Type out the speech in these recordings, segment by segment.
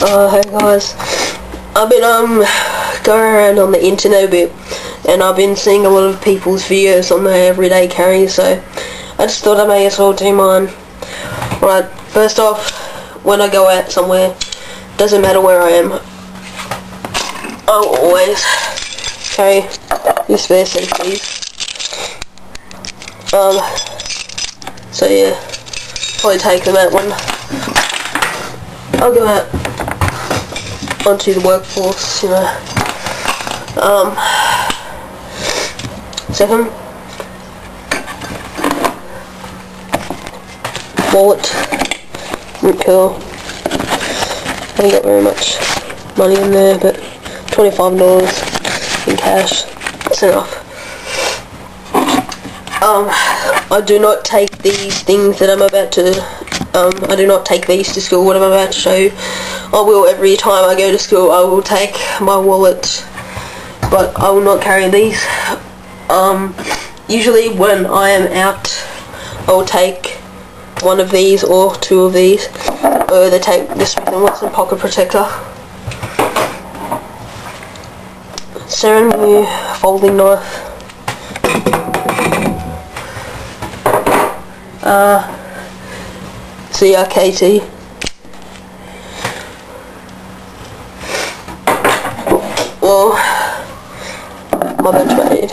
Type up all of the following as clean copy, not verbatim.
Hey guys, I've been going around on the internet a bit, and I've been seeing a lot of people's videos on their everyday carries, so I just thought I may as well do mine. Right, first off, when I go out somewhere, doesn't matter where I am, I'll always carry this spare set of keys. So yeah, probably take them out when I'll go out onto the workforce, you know. Second, wallet, root pill. I haven't got very much money in there, but $25 in cash, that's enough. I do not take these things that I'm about to, I do not take these to school, what I'm about to show you. I will every time I go to school, I will take my wallet, but I will not carry these. Usually when I am out, I will take one of these or two of these, or they take the Smith & Wesson pocket protector. Ceramic folding knife. CRKT. Well, my bench made.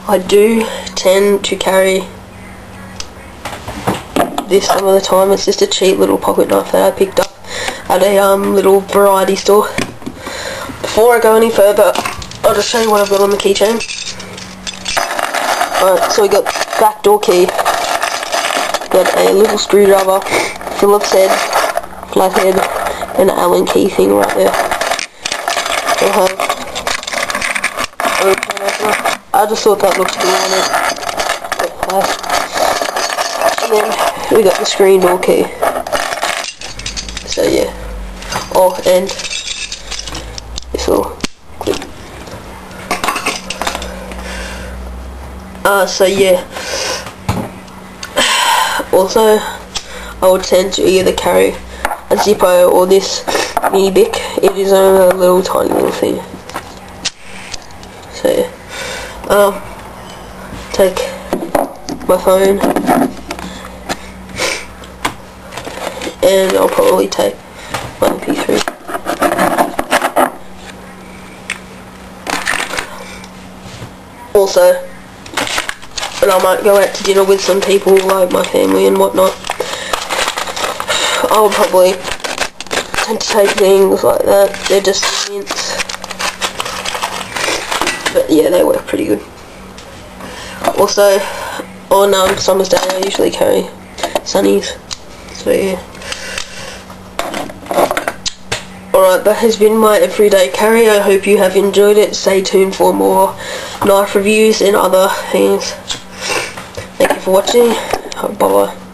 I do tend to carry this some of the time. It's just a cheap little pocket knife that I picked up at a little variety store. Before I go any further, I'll just show you what I've got on the keychain. Alright, so we got backdoor key, got a little screwdriver, Phillips head, flathead, and an Allen key thing right there. We'll have I just thought that looked good on it. And then we got the screen door key. So yeah. Oh, and this will clip. So yeah. Also, I would tend to either carry a Zippo or this mini Bic. It is a little tiny little thing. So yeah. Take my phone, and I'll probably take my MP3. Also, and I might go out to dinner with some people like my family and whatnot, I will probably tend to take things like that. They're just mints. But yeah, they work pretty good. Also, on Summer's Day I usually carry sunnies. So yeah. Alright, that has been my everyday carry. I hope you have enjoyed it. Stay tuned for more knife reviews and other things. Thank you for watching. Bye bye.